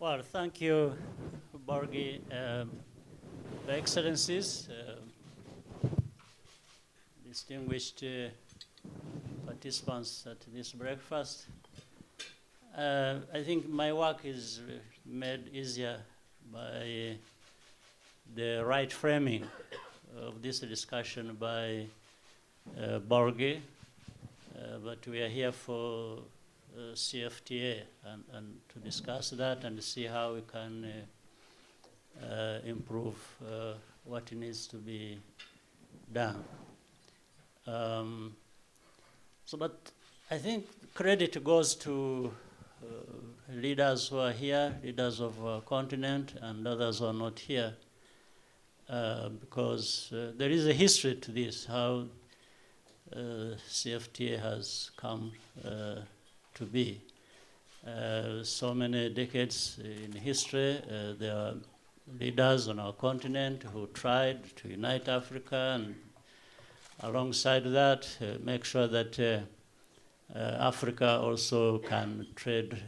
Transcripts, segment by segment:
Well, thank you, Borgi. Your Excellencies, distinguished participants at this breakfast. I think my work is made easier by the right framing of this discussion by Borgi, but we are here for CFTA and to discuss that and see how we can improve what needs to be done. But I think credit goes to leaders who are here, leaders of our continent, and others who are not here, because there is a history to this, how CFTA has come to be. So many decades in history, there are leaders on our continent who tried to unite Africa, and alongside that, make sure that Africa also can trade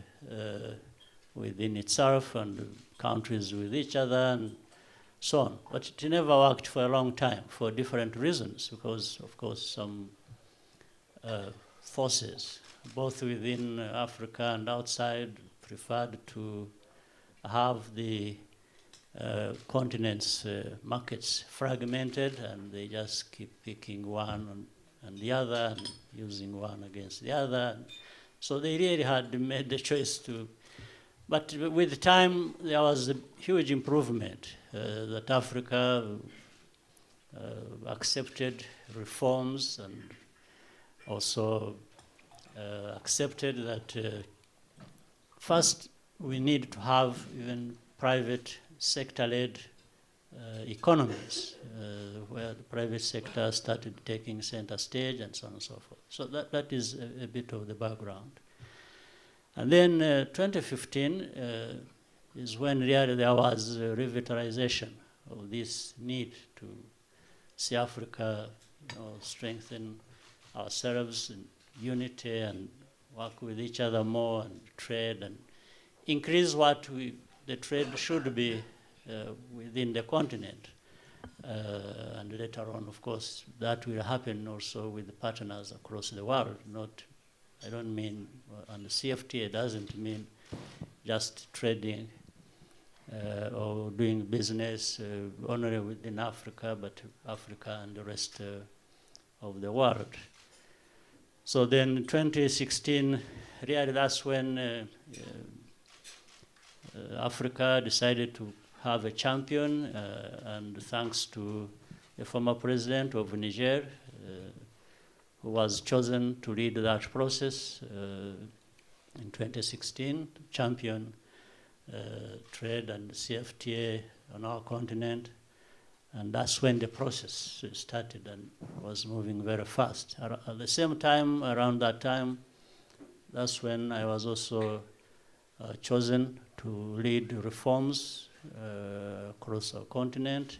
within itself and countries with each other and so on. But it never worked for a long time for different reasons, because, of course, some forces, both within Africa and outside, preferred to have the continent's markets fragmented, and they just keep picking one and the other and using one against the other. So they really had made the choice to. But with time, there was a huge improvement that Africa accepted reforms and also accepted that first we need to have even private sector-led economies where the private sector started taking center stage and so on and so forth. So that is a bit of the background. And then 2015 is when really there was revitalization of this need to see Africa strengthen ourselves in unity and work with each other more and trade and increase what the trade should be within the continent. And later on, of course, that will happen also with the partners across the world. I don't mean, and the CFTA doesn't mean just trading or doing business only within Africa, but Africa and the rest of the world. So then 2016, really that's when Africa decided to have a champion, and thanks to the former president of Niger, who was chosen to lead that process in 2016, champion trade and CFTA on our continent. And that's when the process started and was moving very fast. At the same time, around that time, that's when I was also chosen to lead reforms across our continent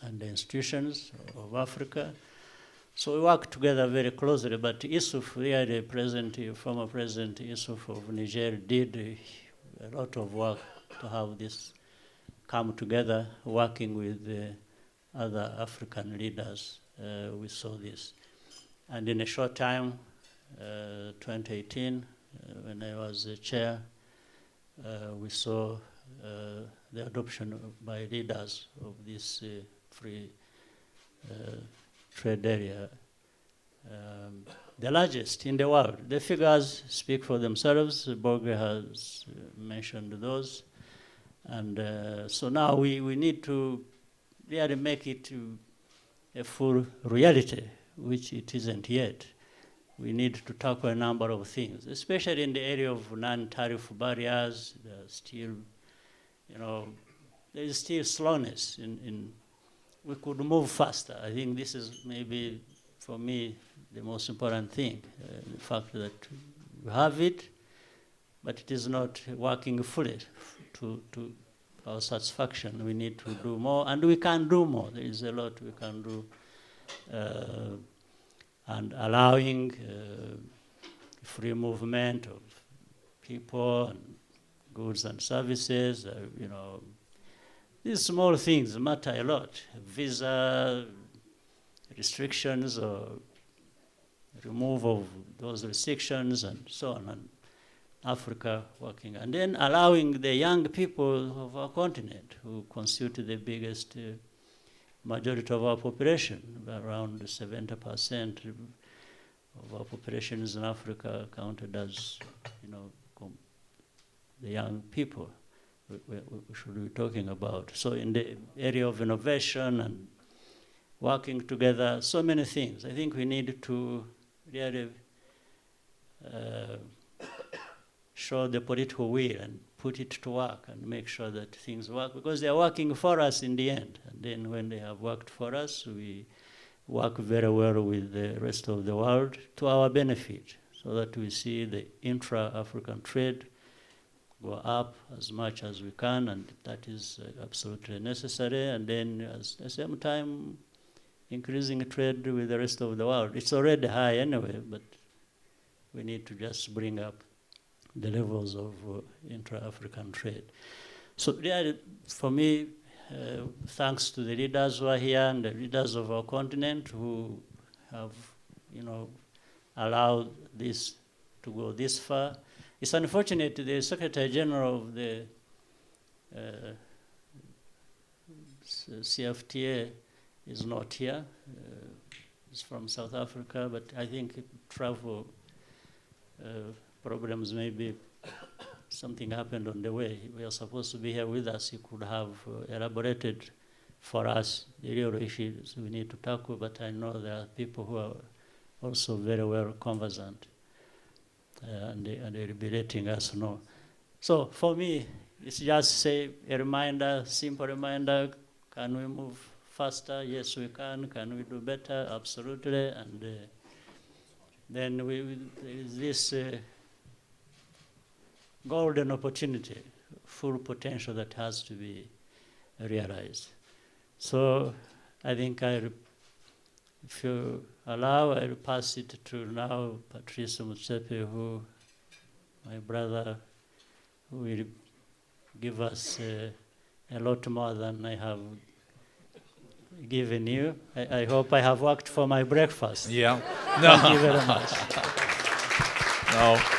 and the institutions of Africa. So we worked together very closely, but Issouf, the former President Issouf of Niger, did a lot of work to have this come together, working with other African leaders. We saw this. And in a short time, 2018, when I was the chair, we saw the adoption by leaders of this free trade area, the largest in the world. The figures speak for themselves. Borge has mentioned those. And so now we need to really make it a full reality, which it isn't yet. We need to tackle a number of things, especially in the area of non-tariff barriers. There's still, there is still slowness we could move faster. I think this is maybe, for me, the most important thing, the fact that we have it, but it is not working fully to our satisfaction. We need to do more, and we can do more. There is a lot we can do. And allowing free movement of people and goods and services, these small things matter a lot. Visa restrictions or removal of those restrictions and so on, and Africa working. And then allowing the young people of our continent, who constitute the biggest majority of our population, around 70% of our populations in Africa counted as, the young people we should be talking about. So in the area of innovation and working together, so many things. I think we need to really show the political will and put it to work and make sure that things work, because they are working for us in the end. And then when they have worked for us, we work very well with the rest of the world to our benefit, so that we see the intra-African trade go up as much as we can, and that is absolutely necessary. And then at the same time, increasing trade with the rest of the world. It's already high anyway, but we need to just bring up the levels of intra-African trade. So really, for me, thanks to the leaders who are here and the leaders of our continent who have, allowed this to go this far. It's unfortunate the Secretary General of the CFTA is not here. He's from South Africa, but I think travel problems, maybe something happened on the way. We are supposed to be here with us. He could have elaborated for us the real issues we need to tackle, but I know there are people who are also very well conversant, and they'll be letting us know. So for me, it's just a reminder, simple reminder. Can we move faster? Yes, we can. Can we do better? Absolutely. And then there is this golden opportunity, full potential that has to be realized. So I think if you allow, I'll pass it to now Patrice Mutsepe, my brother, who will give us a lot more than I have given you. I hope I have worked for my breakfast. Yeah. Thank you very much. No.